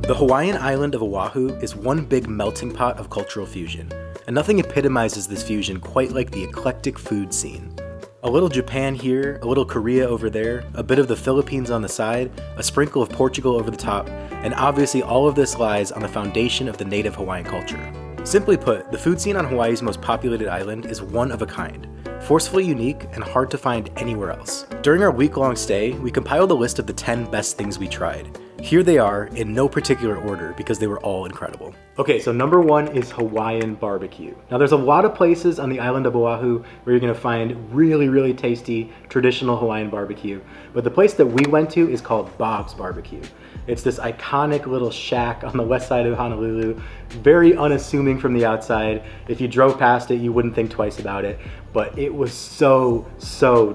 The Hawaiian island of Oahu is one big melting pot of cultural fusion, and nothing epitomizes this fusion quite like the eclectic food scene. A little Japan here, a little Korea over there, a bit of the Philippines on the side, a sprinkle of Portugal over the top, and obviously all of this lies on the foundation of the native Hawaiian culture. Simply put, the food scene on Hawaii's most populated island is one of a kind, forcefully unique and hard to find anywhere else. During our week-long stay, we compiled a list of the 10 best things we tried. Here they are in no particular order because they were all incredible. Okay, so number one is Hawaiian BBQ. Now there's a lot of places on the island of Oahu where you're gonna find really tasty traditional Hawaiian barbecue, but the place that we went to is called Bob's BBQ. It's this iconic little shack on the west side of Honolulu, very unassuming from the outside. If you drove past it, you wouldn't think twice about it, but it was so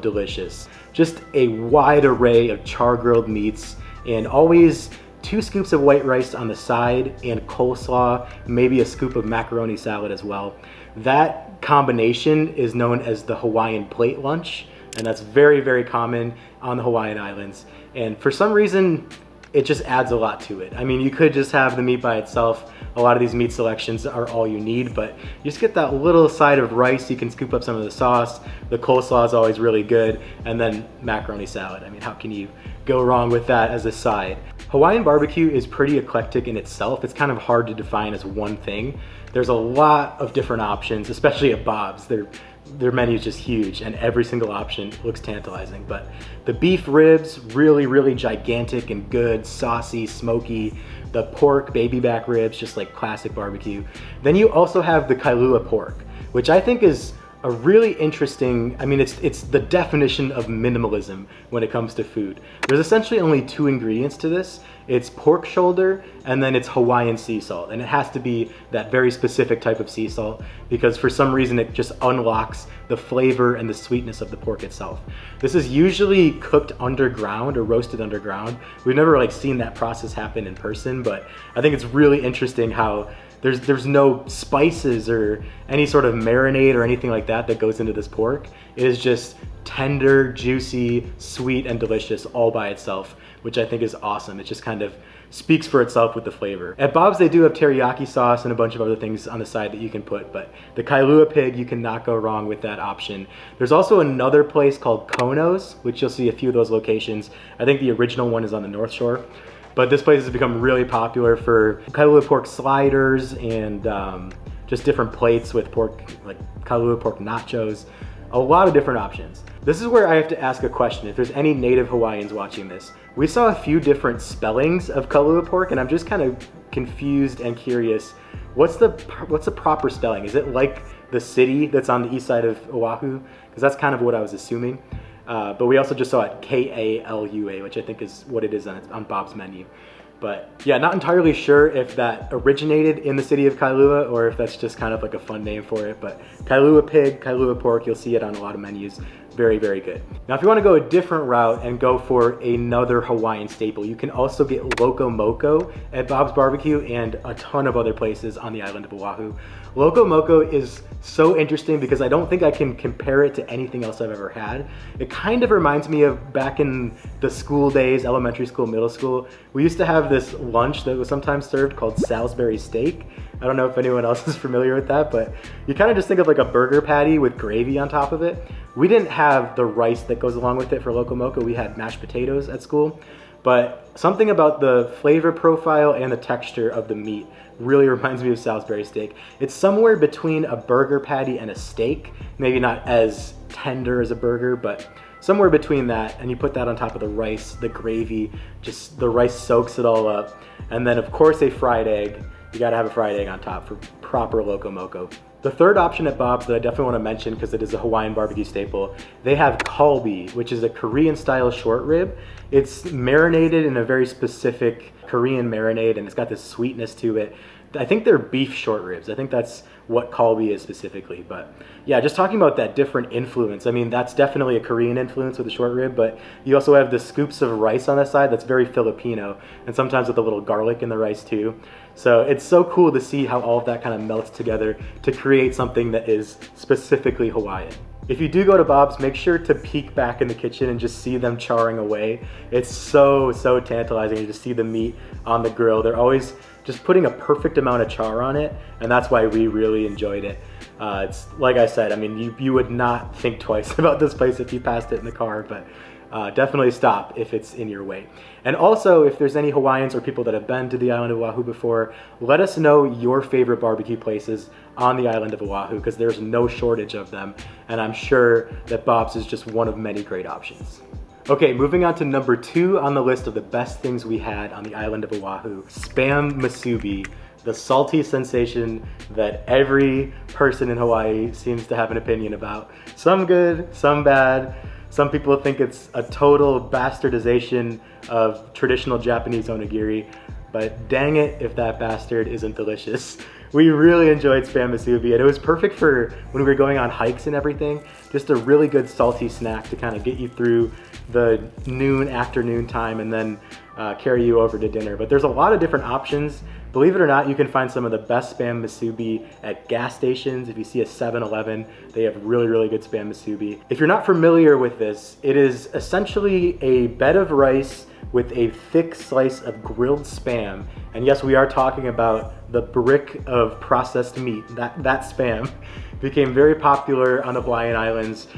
delicious. Just a wide array of char-grilled meats, and always 2 scoops of white rice on the side and coleslaw, maybe a scoop of macaroni salad as well. That combination is known as the Hawaiian plate lunch, and that's very common on the Hawaiian Islands. And for some reason, it just adds a lot to it. I mean, you could just have the meat by itself. A lot of these meat selections are all you need, but you just get that little side of rice, you can scoop up some of the sauce, the coleslaw is always really good, and then macaroni salad. I mean, how can you go wrong with that as a side? Hawaiian barbecue is pretty eclectic in itself. It's kind of hard to define as one thing. There's a lot of different options, especially at Bob's. Their menu is just huge and every single option looks tantalizing. But the beef ribs, really gigantic and good, saucy, smoky. The pork, baby back ribs, just like classic barbecue. Then you also have the Kailua pork, which I think is a really interesting, I mean, it's the definition of minimalism when it comes to food. There's essentially only 2 ingredients to this. It's pork shoulder and then it's Hawaiian sea salt. And it has to be that very specific type of sea salt because for some reason it just unlocks the flavor and the sweetness of the pork itself. This is usually cooked underground or roasted underground. We've never like seen that process happen in person, but I think it's really interesting how there's no spices or any sort of marinade or anything like that that goes into this pork. It is just tender, juicy, sweet, and delicious all by itself, which I think is awesome. It just kind of speaks for itself with the flavor. At Bob's, they do have teriyaki sauce and a bunch of other things on the side that you can put, but the Kailua pig, you cannot go wrong with that option. There's also another place called Kono's, which you'll see a few of those locations. I think the original one is on the North Shore. But this place has become really popular for Kailua pork sliders and just different plates with pork, like Kailua pork nachos, a lot of different options. This is where I have to ask a question. If there's any native Hawaiians watching this, we saw a few different spellings of Kailua pork and I'm just kind of confused and curious. What's the proper spelling? Is it like the city that's on the east side of Oahu? Because that's kind of what I was assuming. But we also just saw it K-A-L-U-A, which I think is what it is on Bob's menu. But yeah, not entirely sure if that originated in the city of Kailua or if that's just kind of like a fun name for it. But Kailua pig, Kailua pork, you'll see it on a lot of menus. Very good. Now, if you want to go a different route and go for another Hawaiian staple, you can also get Loco Moco at Bob's BBQ and a ton of other places on the island of Oahu. Loco Moco is so interesting because I don't think I can compare it to anything else I've ever had. It kind of reminds me of back in the school days, elementary school, middle school. We used to have this lunch that was sometimes served called Salisbury steak. I don't know if anyone else is familiar with that, but you kind of just think of like a burger patty with gravy on top of it. We didn't have the rice that goes along with it for Loco Moco. We had mashed potatoes at school, but something about the flavor profile and the texture of the meat really reminds me of Salisbury steak. It's somewhere between a burger patty and a steak. Maybe not as tender as a burger, but somewhere between that. And you put that on top of the rice, the gravy, just the rice soaks it all up. And then of course a fried egg. You gotta have a fried egg on top for proper Loco Moco. The third option at Bob's that I definitely want to mention because it is a Hawaiian barbecue staple, they have kalbi, which is a Korean style short rib. It's marinated in a very specific Korean marinade and it's got this sweetness to it. I think they're beef short ribs. I think that's what kalbi is specifically. But yeah, just talking about that different influence. I mean, that's definitely a Korean influence with the short rib, but you also have the scoops of rice on the side that's very Filipino and sometimes with a little garlic in the rice too. So it's so cool to see how all of that kind of melts together to create something that is specifically Hawaiian. If you do go to Bob's, make sure to peek back in the kitchen and just see them charring away. It's so tantalizing to just see the meat on the grill. They're always just putting a perfect amount of char on it, and that's why we really enjoyed it. It's like I said, I mean, you would not think twice about this place if you passed it in the car, but definitely stop if it's in your way. And also, if there's any Hawaiians or people that have been to the island of Oahu before, let us know your favorite barbecue places on the island of Oahu, because there's no shortage of them, and I'm sure that Bob's is just one of many great options. Okay, moving on to number 2 on the list of the best things we had on the island of Oahu, Spam musubi, the salty sensation that every person in Hawaii seems to have an opinion about. Some good, some bad. Some people think it's a total bastardization of traditional Japanese onigiri, but dang it if that bastard isn't delicious. We really enjoyed Spam musubi, and it was perfect for when we were going on hikes and everything. Just a really good salty snack to kind of get you through the afternoon time and then carry you over to dinner. But there's a lot of different options. Believe it or not, you can find some of the best Spam musubi at gas stations. If you see a 7-Eleven, they have really good Spam musubi. If you're not familiar with this, it is essentially a bed of rice with a thick slice of grilled Spam. And yes, we are talking about the brick of processed meat. That Spam became very popular on the Hawaiian Islands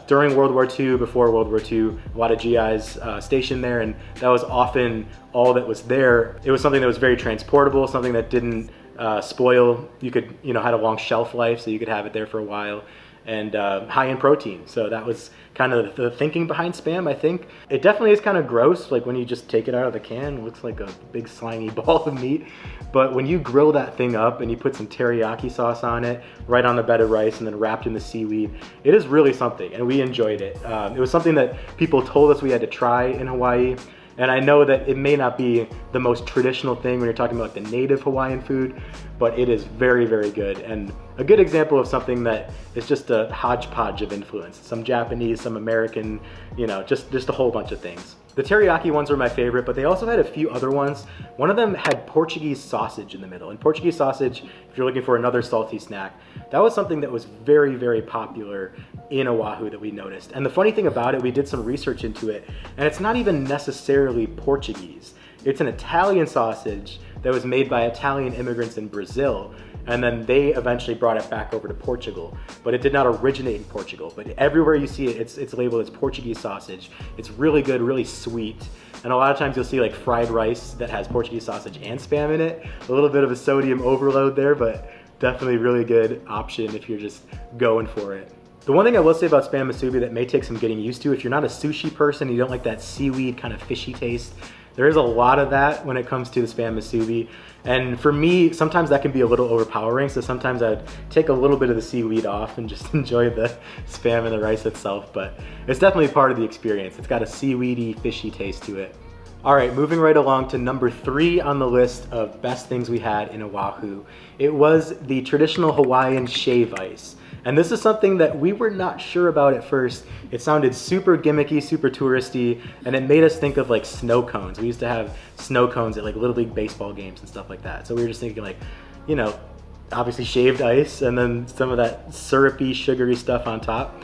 during World War II, before World War II. A lot of GIs stationed there, and that was often all that was there. It was something that was very transportable, something that didn't spoil. You could, had a long shelf life, so you could have it there for a while, and high in protein. So that was kind of the thinking behind Spam, I think. It definitely is kind of gross, like when you just take it out of the can, it looks like a big slimy ball of meat. But when you grill that thing up and you put some teriyaki sauce on it, right on the bed of rice and then wrapped in the seaweed, it is really something, and we enjoyed it. It was something that people told us we had to try in Hawaii. And I know that it may not be the most traditional thing when you're talking about the native Hawaiian food, but it is very good, and a good example of something that is just a hodgepodge of influence. Some Japanese, some American, just a whole bunch of things. The teriyaki ones were my favorite, but they also had a few other ones. One of them had Portuguese sausage in the middle, and Portuguese sausage, if you're looking for another salty snack, that was something that was very popular in Oahu that we noticed. And the funny thing about it, we did some research into it, and it's not even necessarily Portuguese. It's an Italian sausage that was made by Italian immigrants in Brazil, and then they eventually brought it back over to Portugal. But it did not originate in Portugal. But everywhere you see it, it's labeled as Portuguese sausage. It's really good, really sweet. And a lot of times you'll see like fried rice that has Portuguese sausage and Spam in it. A little bit of a sodium overload there, but definitely really good option if you're just going for it. The one thing I will say about Spam musubi that may take some getting used to, if you're not a sushi person, you don't like that seaweed kind of fishy taste, there is a lot of that when it comes to the Spam musubi. And for me, sometimes that can be a little overpowering, so sometimes I'd take a little bit of the seaweed off and just enjoy the Spam and the rice itself, but it's definitely part of the experience. It's got a seaweedy, fishy taste to it. All right, moving right along to number 3 on the list of best things we had in Oahu. It was the traditional Hawaiian shave ice. And this is something that we were not sure about at first. It sounded super gimmicky, super touristy, and it made us think of like snow cones. We used to have snow cones at like Little League baseball games and stuff like that. So we were just thinking like, obviously shaved ice and then some of that syrupy, sugary stuff on top.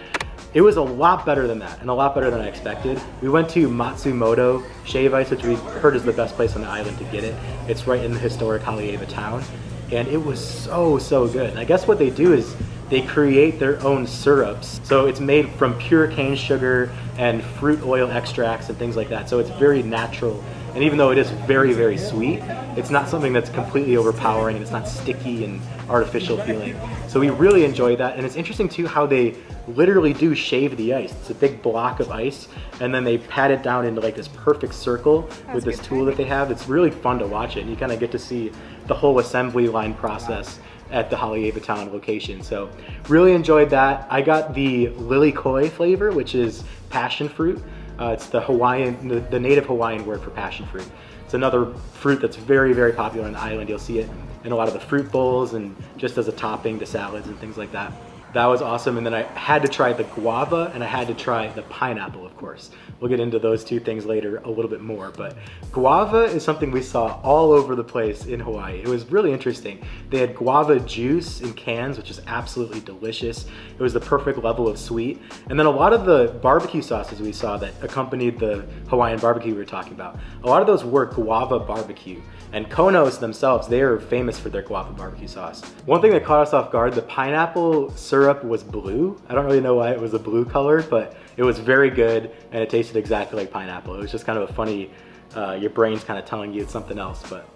It was a lot better than that, and a lot better than I expected. We went to Matsumoto Shave Ice, which we heard is the best place on the island to get it. It's right in the historic Haleiwa town, and it was so good. And I guess what they do is they create their own syrups. So it's made from pure cane sugar and fruit oil extracts and things like that. So it's very natural. And even though it is very sweet, it's not something that's completely overpowering, and it's not sticky and artificial feeling. So we really enjoyed that. And it's interesting too how they literally do shave the ice. It's a big block of ice, and then they pat it down into like this perfect circle with this tool that they have. It's really fun to watch it, and you kind of get to see the whole assembly line process at the Haleiwa town location. So really enjoyed that. I got the lily koi flavor, which is passion fruit. It's the Hawaiian, the native Hawaiian word for passion fruit. It's another fruit that's very popular on the island. You'll see it in a lot of the fruit bowls and just as a topping to salads and things like that. That was awesome. And then I had to try the guava and I had to try the pineapple, of course. We'll get into those two things later a little bit more, but guava is something we saw all over the place in Hawaii. It was really interesting. They had guava juice in cans, which is absolutely delicious. It was the perfect level of sweet. And then a lot of the barbecue sauces we saw that accompanied the Hawaiian barbecue we were talking about, a lot of those were guava barbecue. And Konos themselves, they are famous for their guava barbecue sauce. One thing that caught us off guard, the pineapple syrup was blue. I don't really know why it was a blue color, but it was very good and it tasted exactly like pineapple. It was just kind of a funny, your brain's kind of telling you it's something else, but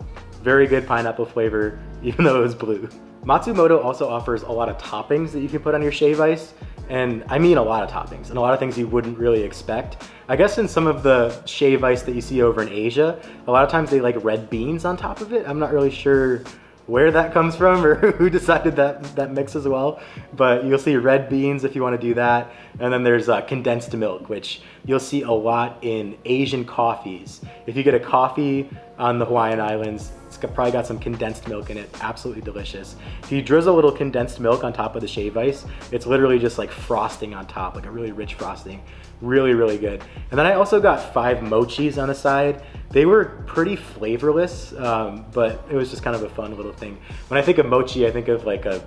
very good pineapple flavor, even though it was blue. Matsumoto also offers a lot of toppings that you can put on your shave ice. And I mean a lot of toppings and a lot of things you wouldn't really expect. I guess in some of the shave ice that you see over in Asia, a lot of times they like red beans on top of it. I'm not really sure where that comes from or who decided that mix as well, but you'll see red beans if you want to do that. And then there's condensed milk, which you'll see a lot in Asian coffees. If you get a coffee on the Hawaiian Islands, it's probably got some condensed milk in it, absolutely delicious. If you drizzle a little condensed milk on top of the shave ice, it's literally just like frosting on top, like a really rich frosting. Really, really good. And then I also got 5 mochis on the side. They were pretty flavorless, but it was just kind of a fun little thing. When I think of mochi, I think of like a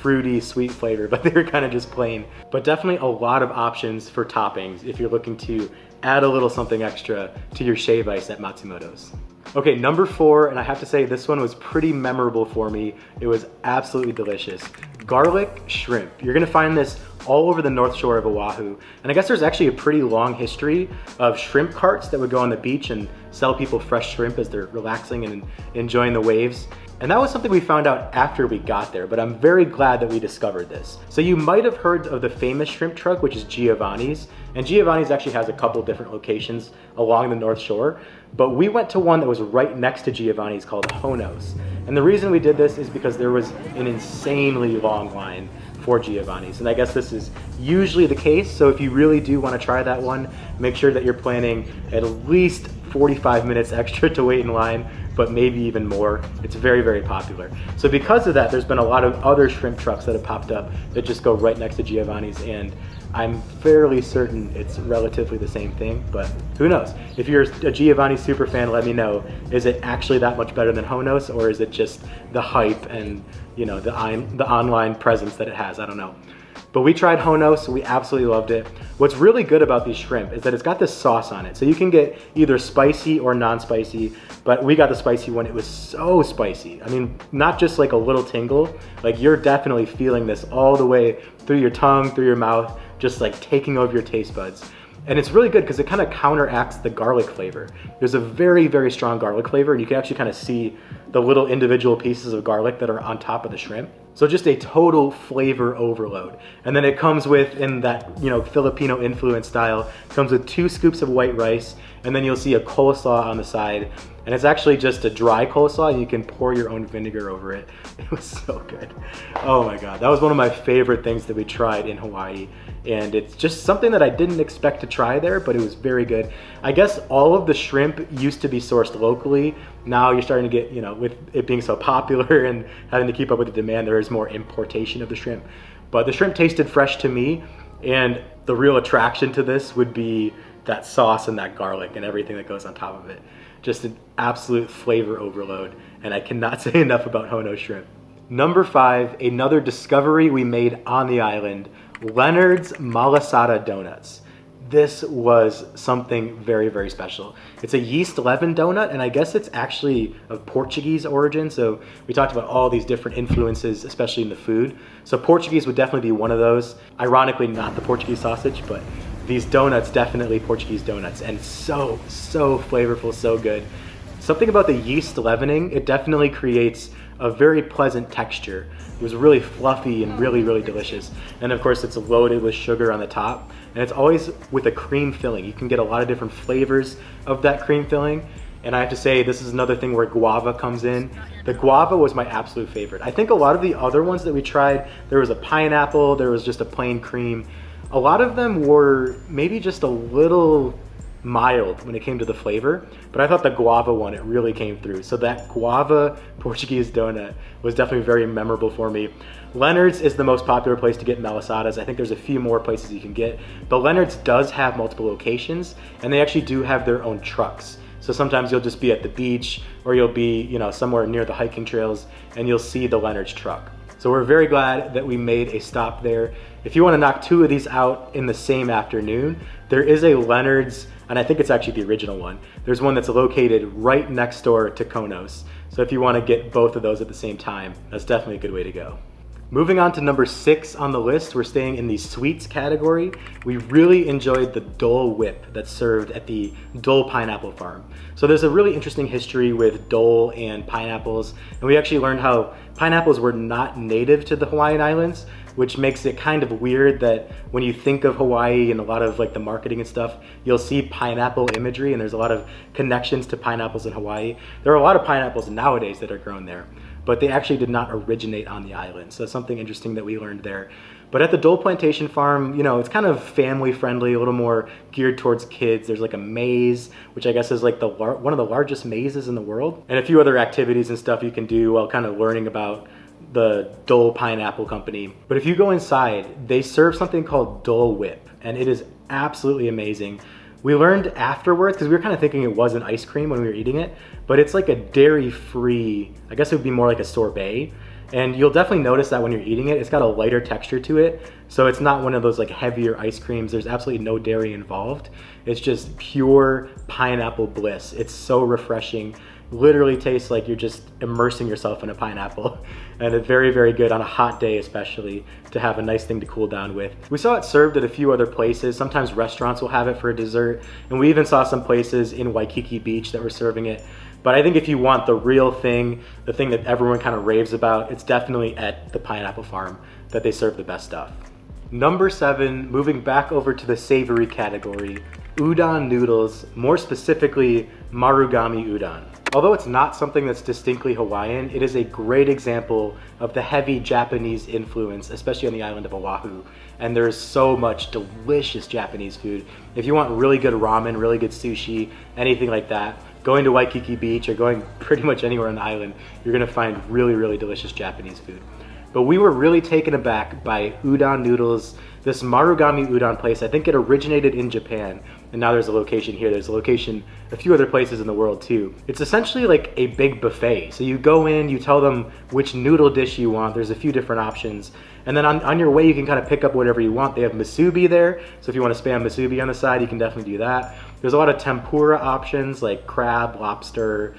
fruity, sweet flavor, but they were kind of just plain. But definitely a lot of options for toppings if you're looking to add a little something extra to your shave ice at Matsumoto's. Okay, number 4, and I have to say this one was pretty memorable for me. It was absolutely delicious. Garlic shrimp. You're gonna find this all over the North Shore of Oahu. And I guess there's actually a pretty long history of shrimp carts that would go on the beach and sell people fresh shrimp as they're relaxing and enjoying the waves. And that was something we found out after we got there, but I'm very glad that we discovered this. So you might have heard of the famous shrimp truck, which is Giovanni's. And Giovanni's actually has a couple different locations along the North Shore, but we went to one that was right next to Giovanni's called Honos. And the reason we did this is because there was an insanely long line for Giovanni's. And I guess this is usually the case. So if you really do want to try that one, make sure that you're planning at least 45 minutes extra to wait in line, but maybe even more. It's very, very popular. So because of that, there's been a lot of other shrimp trucks that have popped up that just go right next to Giovanni's, and I'm fairly certain it's relatively the same thing, but who knows? If you're a Giovanni super fan, let me know. Is it actually that much better than Honos, or is it just the hype and the online presence that it has? I don't know. But we tried Honos, we absolutely loved it. What's really good about these shrimp is that it's got this sauce on it. So you can get either spicy or non-spicy, but we got the spicy one. It was so spicy. I mean, not just like a little tingle, like you're definitely feeling this all the way through your tongue, through your mouth, just like taking over your taste buds. And it's really good because it kind of counteracts the garlic flavor. There's a very, very strong garlic flavor, and you can actually kind of see the little individual pieces of garlic that are on top of the shrimp. So just a total flavor overload. And then it comes with, in that Filipino influence style, comes with 2 scoops of white rice, and then you'll see a coleslaw on the side. And it's actually just a dry coleslaw, and you can pour your own vinegar over it. It was so good. Oh my God, that was one of my favorite things that we tried in Hawaii. And it's just something that I didn't expect to try there, but it was very good. I guess all of the shrimp used to be sourced locally. Now you're starting to get, with it being so popular and having to keep up with the demand, there is more importation of the shrimp. But the shrimp tasted fresh to me, and the real attraction to this would be that sauce and that garlic and everything that goes on top of it. Just an absolute flavor overload, and I cannot say enough about Hono shrimp. Number 5, another discovery we made on the island, Leonard's Malasada donuts. This was something very, very special. It's a yeast leaven donut, and I guess it's actually of Portuguese origin. So we talked about all these different influences, especially in the food. So Portuguese would definitely be one of those. Ironically, not the Portuguese sausage, but these donuts, definitely Portuguese donuts, and so flavorful, so good. Something about the yeast leavening, it definitely creates a very pleasant texture. It was really fluffy and really, really delicious. And of course, it's loaded with sugar on the top, and it's always with a cream filling. You can get a lot of different flavors of that cream filling. And I have to say, this is another thing where guava comes in. The guava was my absolute favorite. I think a lot of the other ones that we tried, there was a pineapple, there was just a plain cream. A lot of them were maybe just a little mild when it came to the flavor, but I thought the guava one, it really came through. So that guava Portuguese donut was definitely very memorable for me. Leonard's is the most popular place to get Malasadas. I think there's a few more places you can get, but Leonard's does have multiple locations, and they actually do have their own trucks. So sometimes you'll just be at the beach, or you'll be, you know, somewhere near the hiking trails, and you'll see the Leonard's truck. So we're very glad that we made a stop there. If you want to knock two of these out in the same afternoon, there is a Leonard's, and I think it's actually the original one. There's one that's located right next door to Konos. So if you want to get both of those at the same time, that's definitely a good way to go. Moving on to number 6 on the list, we're staying in the sweets category. We really enjoyed the Dole whip that's served at the Dole pineapple farm. So there's a really interesting history with Dole and pineapples, and we actually learned how pineapples were not native to the Hawaiian Islands, which makes it kind of weird that when you think of Hawaii and a lot of like the marketing and stuff, you'll see pineapple imagery, and there's a lot of connections to pineapples in Hawaii. There are a lot of pineapples nowadays that are grown there, but they actually did not originate on the island. So that's something interesting that we learned there. But at the Dole Plantation Farm, you know, it's kind of family friendly, a little more geared towards kids. There's like a maze, which I guess is like one of the largest mazes in the world, and a few other activities and stuff you can do while kind of learning about the Dole Pineapple Company. But if you go inside, they serve something called Dole Whip, and it is absolutely amazing. We learned afterwards, because we were kind of thinking it was an ice cream when we were eating it, but it's like a dairy-free, I guess it would be more like a sorbet. And you'll definitely notice that when you're eating it, it's got a lighter texture to it. So it's not one of those like heavier ice creams. There's absolutely no dairy involved. It's just pure pineapple bliss. It's so refreshing. Literally tastes like you're just immersing yourself in a pineapple. And it's very, very good on a hot day, especially to have a nice thing to cool down with. We saw it served at a few other places. Sometimes restaurants will have it for a dessert. And we even saw some places in Waikiki Beach that were serving it. But I think if you want the real thing, the thing that everyone kind of raves about, it's definitely at the Pineapple Farm that they serve the best stuff. Number 7, moving back over to the savory category, udon noodles, more specifically marugami udon. Although it's not something that's distinctly Hawaiian, it is a great example of the heavy Japanese influence, especially on the island of Oahu. And there's so much delicious Japanese food. If you want really good ramen, really good sushi, anything like that, going to Waikiki Beach or going pretty much anywhere on the island, you're gonna find really, really delicious Japanese food. But we were really taken aback by udon noodles, this marugami udon place. I think it originated in Japan, and now there's a location here. There's a location a few other places in the world too. It's essentially like a big buffet. So you go in, you tell them which noodle dish you want. There's a few different options. And then on your way, you can kind of pick up whatever you want. They have musubi there. So if you want to spam musubi on the side, you can definitely do that. There's a lot of tempura options like crab, lobster,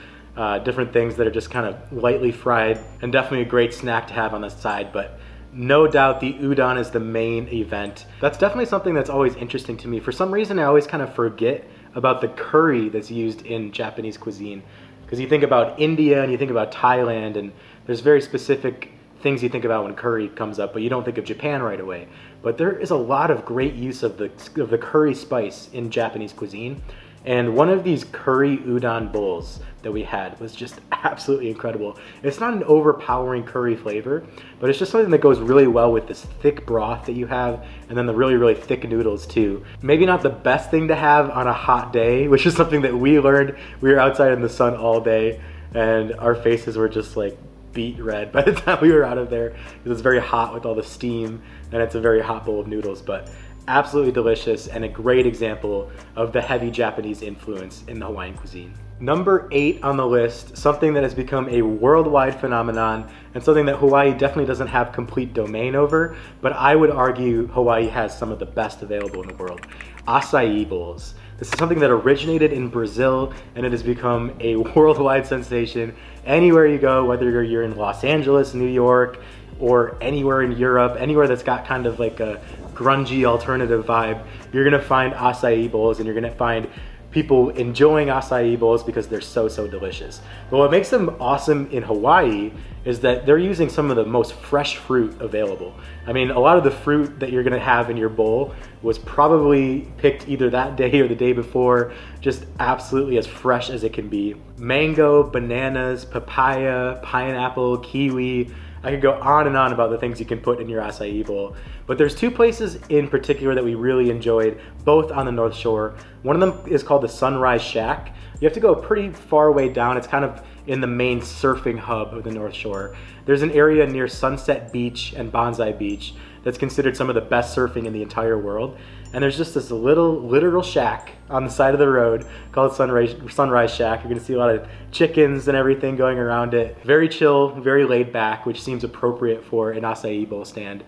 different things that are just kind of lightly fried, and definitely a great snack to have on the side. But no doubt the udon is the main event. That's definitely something that's always interesting to me. For some reason, I always kind of forget about the curry that's used in Japanese cuisine. Because you think about India and you think about Thailand, and there's very specific things you think about when curry comes up, but you don't think of Japan right away. But there is a lot of great use of the curry spice in Japanese cuisine. And one of these curry udon bowls that we had was just absolutely incredible. It's not an overpowering curry flavor, but it's just something that goes really well with this thick broth that you have, and then the really, really thick noodles too. Maybe not the best thing to have on a hot day, which is something that we learned. We were outside in the sun all day, and our faces were just like beet red by the time we were out of there, because it's very hot with all the steam, and it's a very hot bowl of noodles. But absolutely delicious and a great example of the heavy Japanese influence in the Hawaiian cuisine. Number 8 on the list, something that has become a worldwide phenomenon and something that Hawaii definitely doesn't have complete domain over, but I would argue Hawaii has some of the best available in the world. Acai bowls. This is something that originated in Brazil, and it has become a worldwide sensation. Anywhere you go, whether you're in Los Angeles, New York, or anywhere in Europe, anywhere that's got kind of like a grungy alternative vibe, you're gonna find acai bowls, and you're gonna find people enjoying acai bowls because they're so, so delicious. But what makes them awesome in Hawaii is that they're using some of the most fresh fruit available. I mean, a lot of the fruit that you're gonna have in your bowl was probably picked either that day or the day before, just absolutely as fresh as it can be. Mango, bananas, papaya, pineapple, kiwi. I could go on and on about the things you can put in your acai bowl. But there's two places in particular that we really enjoyed, both on the North Shore. One of them is called the Sunrise Shack. You have to go pretty far away down. It's kind of in the main surfing hub of the North Shore. There's an area near Sunset Beach and Bonsai Beach that's considered some of the best surfing in the entire world. And there's just this little literal shack on the side of the road called Sunrise Shack. You're gonna see a lot of chickens and everything going around it. Very chill, very laid back, which seems appropriate for an acai bowl stand.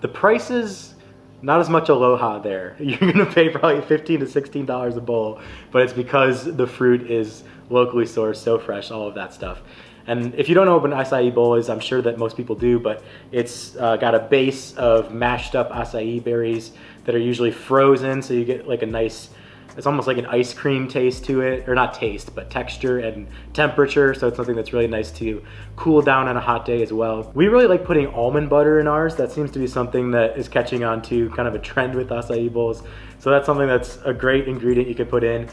The prices, not as much aloha there. You're gonna pay probably $15 to $16 a bowl, but it's because the fruit is locally sourced, so fresh, all of that stuff. And if you don't know what an acai bowl is, I'm sure that most people do, but it's got a base of mashed up acai berries that are usually frozen, so you get like a nice, it's almost like an ice cream taste to it, or not taste, but texture and temperature, so it's something that's really nice to cool down on a hot day as well. We really like putting almond butter in ours. That seems to be something that is catching on to, kind of a trend with acai bowls. So that's something that's a great ingredient you could put in.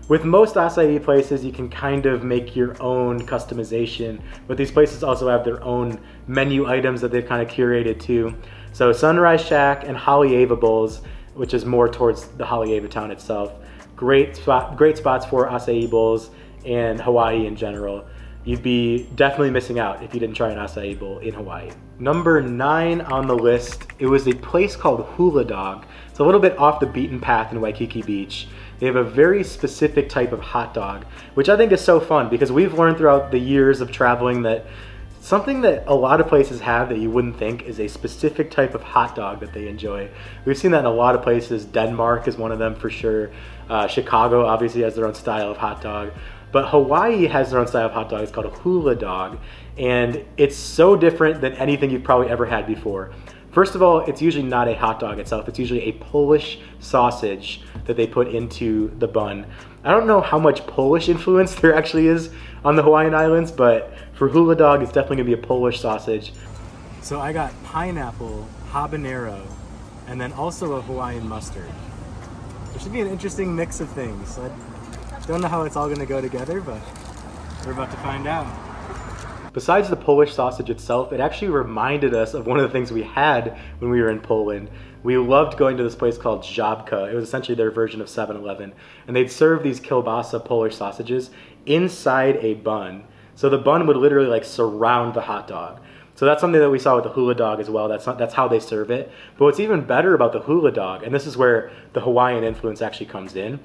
With most acai places, you can kind of make your own customization, but these places also have their own menu items that they've kind of curated too. So Sunrise Shack and Haleiwa bowls, which is more towards the Haleiwa town itself. Great spots for acai bowls and Hawaii in general. You'd be definitely missing out if you didn't try an acai bowl in Hawaii. Number 9 on the list, it was a place called Hoola Dog. It's a little bit off the beaten path in Waikiki Beach. They have a very specific type of hot dog, which I think is so fun because we've learned throughout the years of traveling that something that a lot of places have that you wouldn't think is a specific type of hot dog that they enjoy. We've seen that in a lot of places. Denmark is one of them for sure. Chicago obviously has their own style of hot dog. But Hawaii has their own style of hot dog. It's called a hula dog. And it's so different than anything you've probably ever had before. First of all, it's usually not a hot dog itself. It's usually a Polish sausage that they put into the bun. I don't know how much Polish influence there actually is on the Hawaiian Islands, but for hula dog, it's definitely gonna be a Polish sausage. So I got pineapple, habanero, and then also a Hawaiian mustard. There should be an interesting mix of things. I don't know how it's all gonna go together, but we're about to find out. Besides the Polish sausage itself, it actually reminded us of one of the things we had when we were in Poland. We loved going to this place called Żabka. It was essentially their version of 7-Eleven. And they'd serve these kielbasa Polish sausages inside a bun. So the bun would literally like surround the hot dog. So that's something that we saw with the hula dog as well. That's how they serve it. But what's even better about the hula dog, and this is where the Hawaiian influence actually comes in,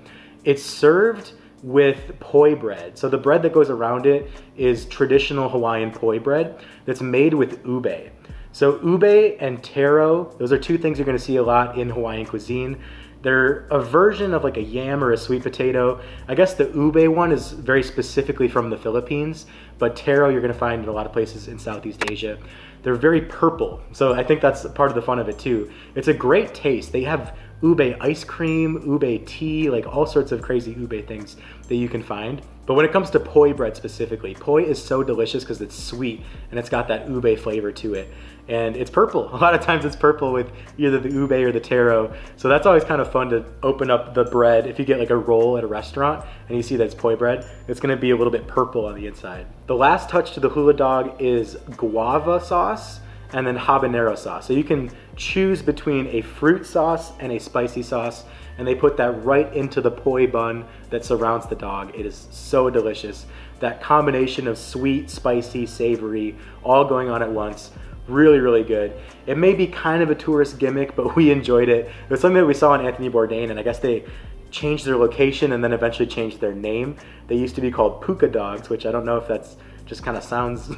it's served with poi bread. So the bread that goes around it is traditional Hawaiian poi bread that's made with ube. So ube and taro, those are two things you're gonna see a lot in Hawaiian cuisine. They're a version of like a yam or a sweet potato. I guess the ube one is very specifically from the Philippines, but taro you're gonna find in a lot of places in Southeast Asia. They're very purple, so I think that's part of the fun of it too. It's a great taste. They have ube ice cream, ube tea, like all sorts of crazy ube things that you can find. But when it comes to poi bread specifically, poi is so delicious because it's sweet and it's got that ube flavor to it. And it's purple. A lot of times it's purple with either the ube or the taro. So that's always kind of fun to open up the bread. If you get like a roll at a restaurant and you see that it's poi bread, it's gonna be a little bit purple on the inside. The last touch to the hula dog is guava sauce and then habanero sauce. So you can choose between a fruit sauce and a spicy sauce, and they put that right into the poi bun that surrounds the dog. It is so delicious. That combination of sweet, spicy, savory, all going on at once. Really, really good. It may be kind of a tourist gimmick, but we enjoyed it. It was something that we saw in Anthony Bourdain, and I guess they changed their location and then eventually changed their name. They used to be called puka dogs, which I don't know if that's just kind of sounds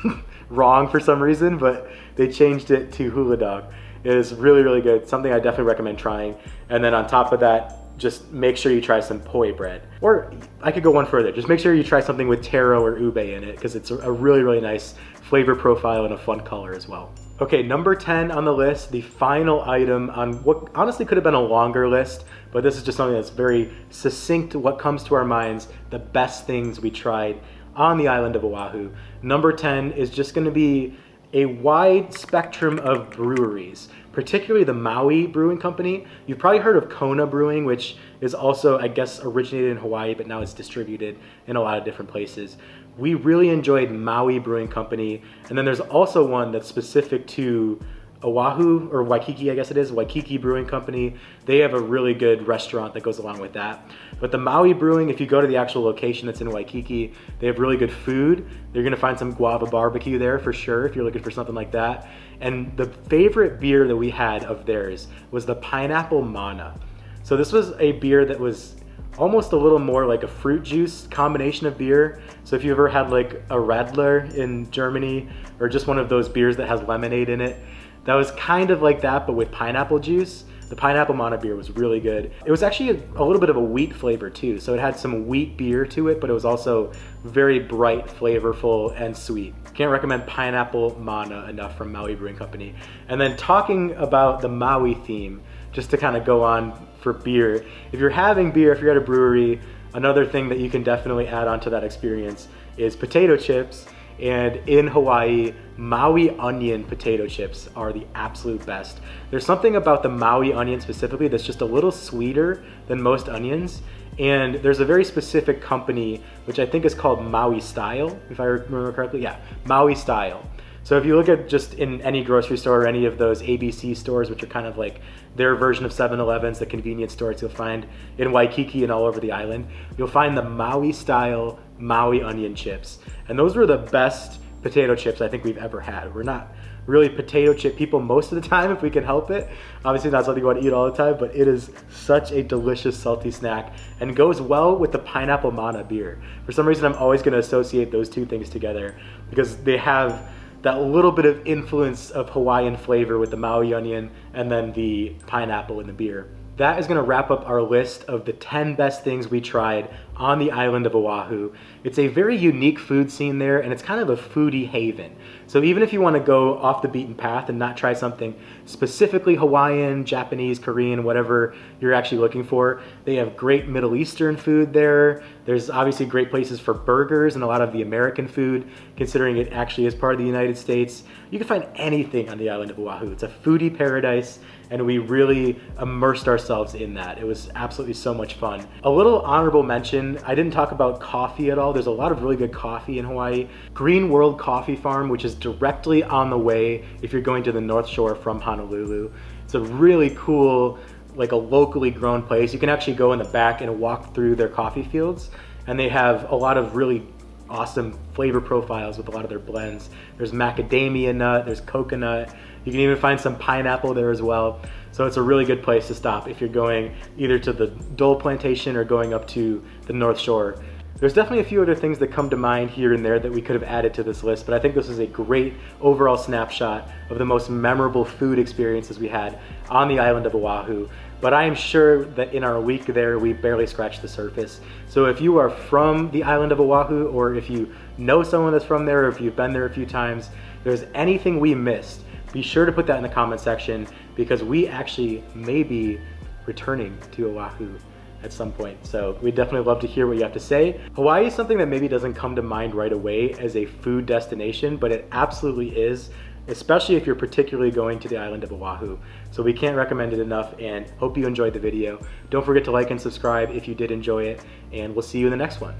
wrong for some reason, but they changed it to hula dog. It is really, really good. Something I definitely recommend trying. And then on top of that, just make sure you try some poi bread. Or I could go one further. Just make sure you try something with taro or ube in it because it's a really, really nice flavor profile and a fun color as well. Okay, number 10 on the list, the final item on what honestly could have been a longer list, but this is just something that's very succinct to what comes to our minds, the best things we tried on the island of Oahu. Number 10 is just gonna be a wide spectrum of breweries, particularly the Maui Brewing Company. You've probably heard of Kona Brewing, which is also, I guess, originated in Hawaii, but now it's distributed in a lot of different places. We really enjoyed Maui Brewing Company, and then there's also one that's specific to Oahu, or Waikiki, I guess it is, Waikiki Brewing Company. They have a really good restaurant that goes along with that. But the Maui Brewing, if you go to the actual location that's in Waikiki, they have really good food. You're gonna find some guava barbecue there for sure if you're looking for something like that. And the favorite beer that we had of theirs was the Pineapple Mana. So this was a beer that was almost a little more like a fruit juice combination of beer. So if you ever had like a Radler in Germany, or just one of those beers that has lemonade in it, that was kind of like that, but with pineapple juice. The Pineapple Mana beer was really good. It was actually a little bit of a wheat flavor too. So it had some wheat beer to it, but it was also very bright, flavorful, and sweet. Can't recommend Pineapple Mana enough from Maui Brewing Company. And then talking about the Maui theme, just to kind of go on for beer. If you're having beer, if you're at a brewery, another thing that you can definitely add on to that experience is potato chips. And in Hawaii, Maui onion potato chips are the absolute best. There's something about the Maui onion specifically that's just a little sweeter than most onions. And there's a very specific company, which I think is called Maui Style, if I remember correctly. Yeah, Maui Style. So if you look at just in any grocery store or any of those ABC stores, which are kind of like their version of 7-Elevens, the convenience stores you'll find in Waikiki and all over the island, you'll find the Maui Style Maui onion chips. And those were the best potato chips I think we've ever had. We're not really potato chip people most of the time if we can help it. Obviously not something you want to eat all the time, but it is such a delicious salty snack and goes well with the Pineapple Mana beer. For some reason, I'm always going to associate those two things together because they have that little bit of influence of Hawaiian flavor with the Maui onion and then the pineapple in the beer. That is going to wrap up our list of the 10 best things we tried on the island of Oahu. It's a very unique food scene there, and it's kind of a foodie haven. So even if you want to go off the beaten path and not try something specifically Hawaiian, Japanese, Korean, whatever you're actually looking for, they have great Middle Eastern food there. There's obviously great places for burgers and a lot of the American food, considering it actually is part of the United States. You can find anything on the island of Oahu. It's a foodie paradise, and we really immersed ourselves in that. It was absolutely so much fun. A little honorable mention, I didn't talk about coffee at all. There's a lot of really good coffee in Hawaii. Green World Coffee Farm, which is directly on the way if you're going to the North Shore from Honolulu. It's a really cool, like a locally grown place. You can actually go in the back and walk through their coffee fields, and they have a lot of really awesome flavor profiles with a lot of their blends. There's macadamia nut, there's coconut. You can even find some pineapple there as well. So it's a really good place to stop if you're going either to the Dole plantation or going up to the North Shore. There's definitely a few other things that come to mind here and there that we could have added to this list, but I think this is a great overall snapshot of the most memorable food experiences we had on the island of Oahu. But I am sure that in our week there, we barely scratched the surface. So if you are from the island of Oahu, or if you know someone that's from there, or if you've been there a few times, if there's anything we missed, be sure to put that in the comment section, because we actually may be returning to Oahu at some point. So we'd definitely love to hear what you have to say. Hawaii is something that maybe doesn't come to mind right away as a food destination, but it absolutely is, especially if you're particularly going to the island of Oahu. So we can't recommend it enough, and hope you enjoyed the video. Don't forget to like and subscribe if you did enjoy it, and we'll see you in the next one.